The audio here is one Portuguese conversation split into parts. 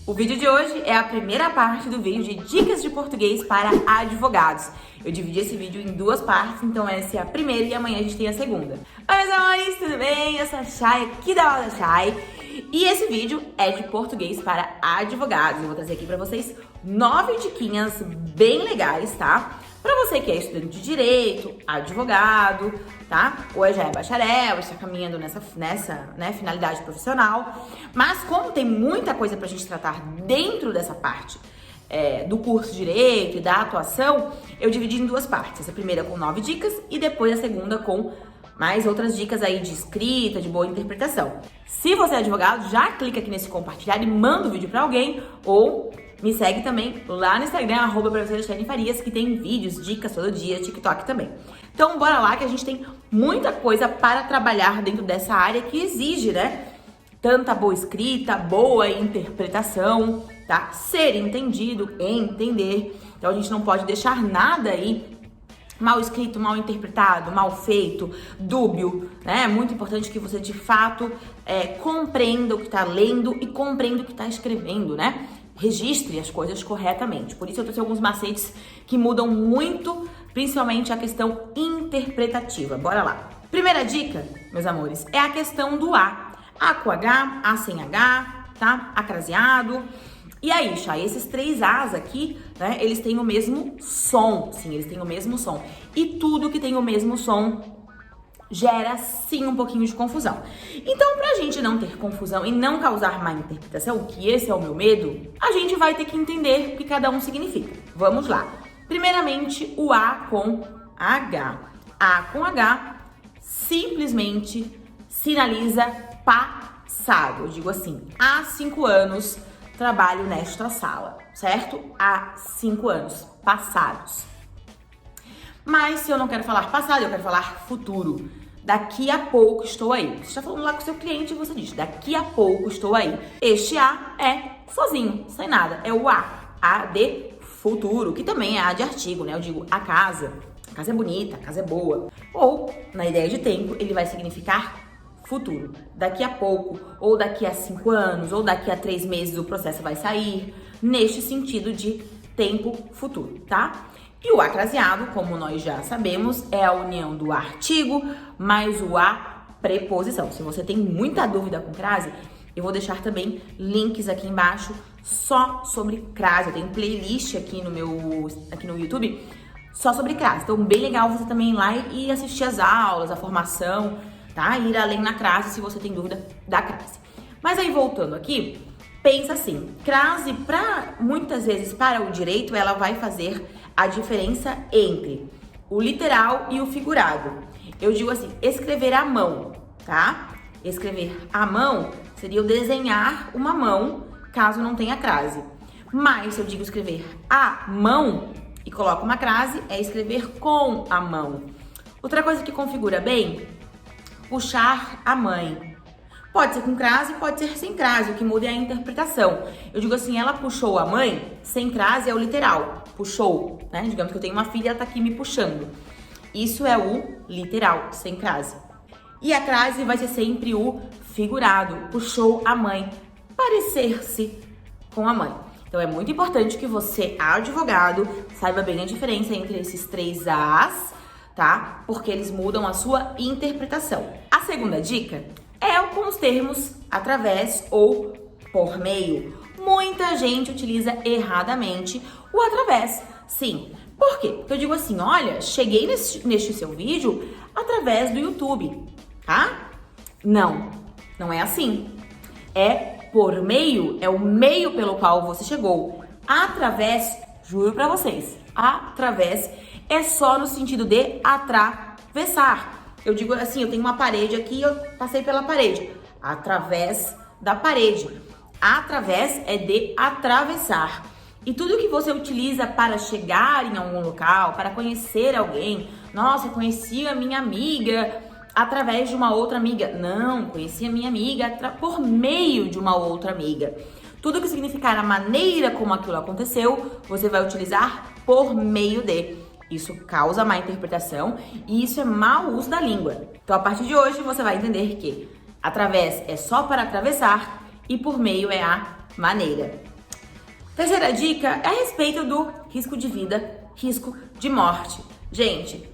O vídeo de hoje é a primeira parte do vídeo de dicas de português para advogados. Eu dividi esse vídeo em duas partes, então essa é a primeira e amanhã a gente tem a segunda. Oi, meus amores, tudo bem? Eu sou a Chay, aqui da aula da Chay. E esse vídeo é de português para advogados. Eu vou trazer aqui para vocês 9 diquinhas bem legais, tá? Para você que é estudante de direito, advogado, tá? Ou já é bacharel, está caminhando nessa finalidade profissional. Mas como tem muita coisa pra gente tratar dentro dessa parte do curso de direito e da atuação, eu dividi em duas partes. A primeira com 9 dicas e depois a segunda com mais outras dicas aí de escrita, de boa interpretação. Se você é advogado, já clica aqui nesse compartilhar e manda o vídeo pra alguém ou me segue também lá no Instagram, @professora_Farias, que tem vídeos, dicas todo dia, TikTok também. Então, bora lá que a gente tem muita coisa para trabalhar dentro dessa área que exige, né? Tanta boa escrita, boa interpretação, tá? Ser entendido, entender. Então, a gente não pode deixar nada aí mal escrito, mal interpretado, mal feito, dúbio, né? É muito importante que você, de fato, compreenda o que está lendo e compreenda o que está escrevendo, né? Registre as coisas corretamente. Por isso eu trouxe alguns macetes que mudam muito, principalmente a questão interpretativa. Bora lá. Primeira dica, meus amores, é a questão do A. A com H, A sem H, tá? Acraseado. E aí, Chay, esses 3 As aqui, né, eles têm o mesmo som. Sim, eles têm o mesmo som. E tudo que tem o mesmo som gera, sim, um pouquinho de confusão. Então, pra gente não ter confusão e não causar má interpretação, que esse é o meu medo, a gente vai ter que entender o que cada um significa. Vamos lá. Primeiramente, o A com H. A com H simplesmente sinaliza passado. Eu digo assim, há 5 anos trabalho nesta sala, certo? Há 5 anos passados. Mas se eu não quero falar passado, eu quero falar futuro. Daqui a pouco estou aí. Você está falando lá com o seu cliente e você diz, daqui a pouco estou aí. Este A é sozinho, sem nada. É o A. A de futuro, que também é A de artigo, né? Eu digo a casa. A casa é bonita, a casa é boa. Ou, na ideia de tempo, ele vai significar futuro. Daqui a pouco, ou daqui a 5 anos, ou daqui a 3 meses o processo vai sair. Neste sentido de tempo futuro, tá? E o acraseado, como nós já sabemos, é a união do artigo mais o a preposição. Se você tem muita dúvida com crase, eu vou deixar também links aqui embaixo só sobre crase. Eu tenho playlist aqui no YouTube só sobre crase. Então, bem legal você também ir lá e assistir as aulas, a formação, tá? Ir além na crase se você tem dúvida da crase. Mas aí, voltando aqui, pensa assim, crase, muitas vezes para o direito, ela vai fazer a diferença entre o literal e o figurado. Eu digo assim, escrever à mão, tá? Escrever à mão seria eu desenhar uma mão, caso não tenha crase. Mas se eu digo escrever à mão e coloco uma crase, é escrever com a mão. Outra coisa que configura bem, puxar a mãe. Pode ser com crase, pode ser sem crase, o que muda é a interpretação. Eu digo assim, ela puxou a mãe, sem crase é o literal, puxou, né? Digamos que eu tenho uma filha, ela tá aqui me puxando. Isso é o literal, sem crase. E a crase vai ser sempre o figurado, puxou a mãe, parecer-se com a mãe. Então é muito importante que você, advogado, saiba bem a diferença entre esses 3 As, tá? Porque eles mudam a sua interpretação. A segunda dica é com os termos através ou por meio. Muita gente utiliza erradamente o através. Sim. Por quê? Porque eu digo assim, olha, cheguei neste seu vídeo através do YouTube, tá? Não é assim. É por meio, é o meio pelo qual você chegou. Através, juro pra vocês, através é só no sentido de atravessar. Eu digo assim, eu tenho uma parede aqui, eu passei pela parede. Através da parede. Através é de atravessar. E tudo que você utiliza para chegar em algum local, para conhecer alguém. Nossa, eu conheci a minha amiga através de uma outra amiga. Não, conheci a minha amiga por meio de uma outra amiga. Tudo que significar a maneira como aquilo aconteceu, você vai utilizar por meio de. Isso causa má interpretação e isso é mau uso da língua. Então, a partir de hoje, você vai entender que através é só para atravessar e por meio é a maneira. Terceira dica é a respeito do risco de vida, risco de morte. Gente,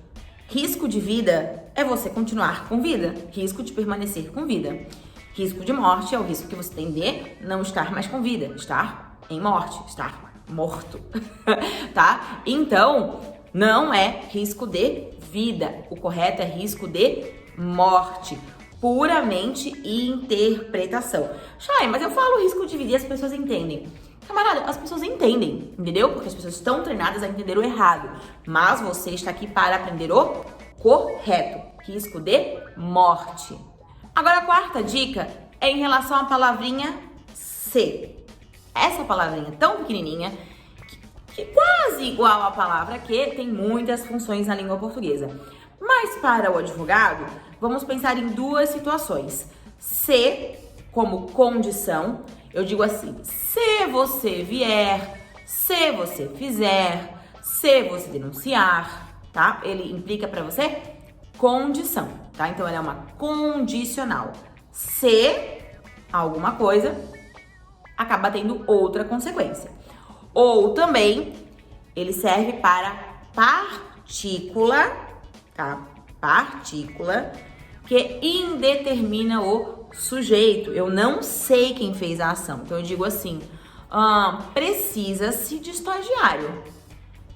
risco de vida é você continuar com vida, risco de permanecer com vida. Risco de morte é o risco que você tem de não estar mais com vida, estar em morte, estar morto, tá? Então, não é risco de vida, o correto é risco de morte. Puramente interpretação. Chay, mas eu falo risco de vida e as pessoas entendem. Camarada, as pessoas entendem, entendeu? Porque as pessoas estão treinadas a entender o errado. Mas você está aqui para aprender o correto. Risco de morte. Agora, a quarta dica é em relação à palavrinha se. Essa palavrinha tão pequenininha, que quase igual à palavra que, tem muitas funções na língua portuguesa. Mas para o advogado, vamos pensar em duas situações. Se, como condição, eu digo assim, se você vier, se você fizer, se você denunciar, tá? Ele implica para você condição, tá? Então, ela é uma condicional. Se alguma coisa acaba tendo outra consequência. Ou também, ele serve para partícula, tá? Partícula que indetermina o sujeito. Eu não sei quem fez a ação. Então eu digo assim, precisa-se de estagiário.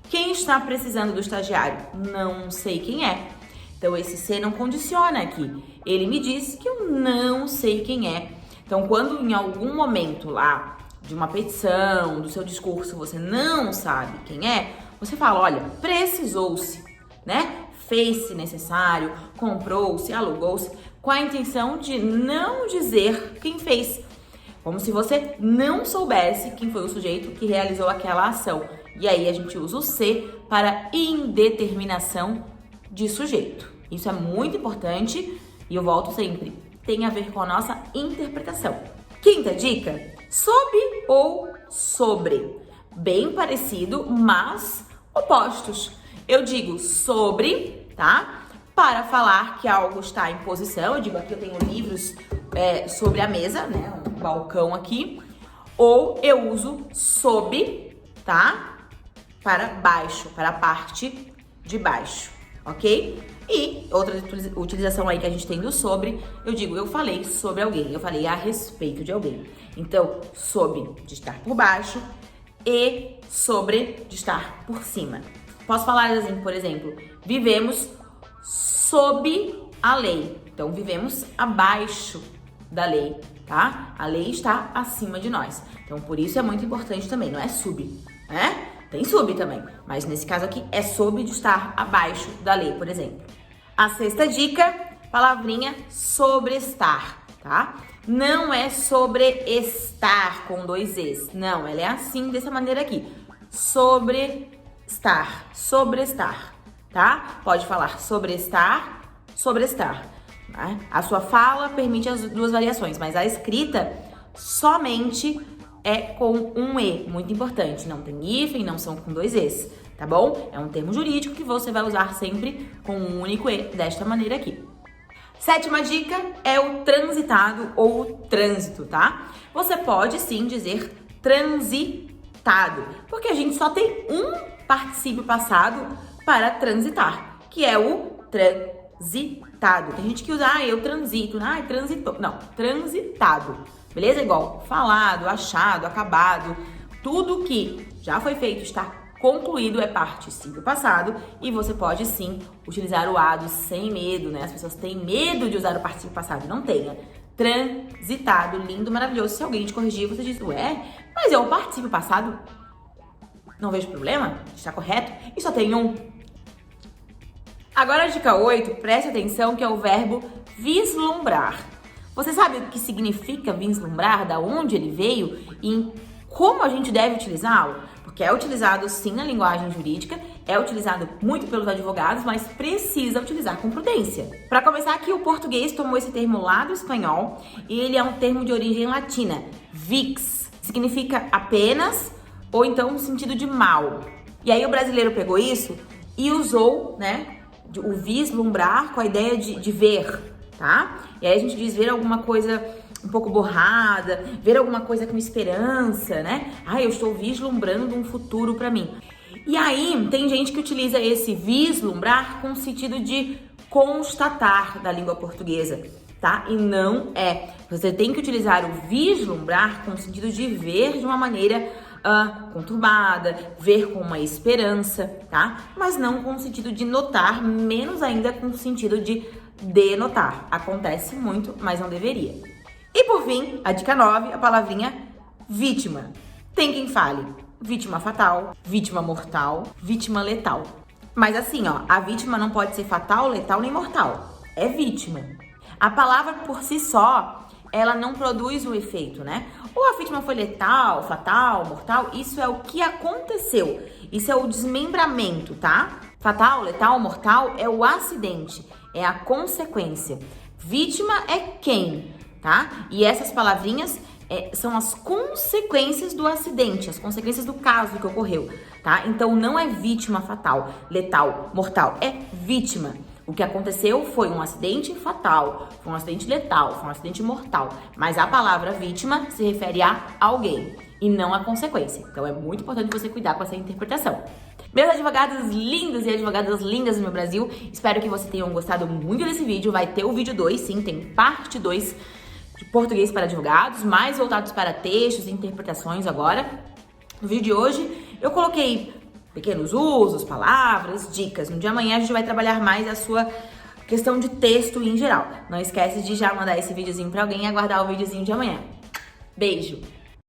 Quem está precisando do estagiário? Não sei quem é. Então esse se não condiciona aqui. Ele me disse que eu não sei quem é. Então quando em algum momento lá de uma petição, do seu discurso, você não sabe quem é, você fala, olha, precisou-se, né? Fez-se necessário, comprou-se, alugou-se, com a intenção de não dizer quem fez. Como se você não soubesse quem foi o sujeito que realizou aquela ação. E aí a gente usa o se para indeterminação de sujeito. Isso é muito importante e eu volto sempre. Tem a ver com a nossa interpretação. Quinta dica, sob ou sobre. Bem parecido, mas opostos. Eu digo sobre, tá? Para falar que algo está em posição. Eu digo aqui, eu tenho livros sobre a mesa, né? Um balcão aqui. Ou eu uso sob, tá? Para baixo, para a parte de baixo, ok? E outra utilização aí que a gente tem do sobre, eu digo, eu falei sobre alguém, eu falei a respeito de alguém. Então, sob de estar por baixo e sobre de estar por cima. Posso falar assim, por exemplo, vivemos sob a lei. Então, vivemos abaixo da lei, tá? A lei está acima de nós. Então, por isso é muito importante também, não é sub, né? Tem sub também, mas nesse caso aqui é sob de estar abaixo da lei, por exemplo. A sexta dica, palavrinha sobrestar, tá? Não é sobre estar com dois es, não, ela é assim, dessa maneira aqui. Sobrestar, sobrestar, tá? Pode falar sobrestar, sobrestar. Tá? A sua fala permite as duas variações, mas a escrita somente é com um E, muito importante. Não tem hífen, não são com dois Es, tá bom? É um termo jurídico que você vai usar sempre com um único E, desta maneira aqui. Sétima dica é o transitado ou o trânsito, tá? Você pode sim dizer transitado, porque a gente só tem um particípio passado para transitar, que é o transitado. Tem gente que usa, eu transito, transitou. Não, transitado. Beleza? Igual falado, achado, acabado. Tudo que já foi feito, está concluído, é particípio passado. E você pode sim utilizar o ado sem medo, né? As pessoas têm medo de usar o particípio passado. Não tenha. Transitado, lindo, maravilhoso. Se alguém te corrigir, você diz, ué, mas é o particípio passado. Não vejo problema, está correto. E só tem um. Agora a dica 8, preste atenção que é o verbo vislumbrar. Você sabe o que significa vislumbrar, da onde ele veio e como a gente deve utilizá-lo? Porque é utilizado sim na linguagem jurídica, é utilizado muito pelos advogados, mas precisa utilizar com prudência. Para começar aqui, o português tomou esse termo lá do espanhol e ele é um termo de origem latina, vix, significa apenas ou então no sentido de mal. E aí o brasileiro pegou isso e usou, né, o vislumbrar com a ideia de ver, tá? E aí a gente diz ver alguma coisa um pouco borrada, ver alguma coisa com esperança, né? Eu estou vislumbrando um futuro para mim. E aí, tem gente que utiliza esse vislumbrar com o sentido de constatar da língua portuguesa, tá? E não é. Você tem que utilizar o vislumbrar com o sentido de ver de uma maneira conturbada, ver com uma esperança, tá? Mas não com o sentido de notar, menos ainda com o sentido de denotar. Acontece muito, mas não deveria. E por fim, a dica 9, a palavrinha vítima. Tem quem fale vítima fatal, vítima mortal, vítima letal. Mas assim, a vítima não pode ser fatal, letal nem mortal. É vítima. A palavra por si só, ela não produz o efeito, né? Ou a vítima foi letal, fatal, mortal, isso é o que aconteceu. Isso é o desmembramento, tá? Fatal, letal, mortal é o acidente, é a consequência. Vítima é quem, tá? E essas palavrinhas são as consequências do acidente, as consequências do caso que ocorreu, tá? Então não é vítima fatal, letal, mortal, é vítima. O que aconteceu foi um acidente fatal, foi um acidente letal, foi um acidente mortal. Mas a palavra vítima se refere a alguém e não a consequência. Então é muito importante você cuidar com essa interpretação. Meus advogados lindos e advogadas lindas do meu Brasil, espero que vocês tenham gostado muito desse vídeo. Vai ter o vídeo 2, sim, tem parte 2 de português para advogados, mais voltados para textos e interpretações agora. No vídeo de hoje, eu coloquei pequenos usos, palavras, dicas. No dia de amanhã a gente vai trabalhar mais a sua questão de texto em geral. Não esquece de já mandar esse videozinho para alguém e aguardar o videozinho de amanhã. Beijo!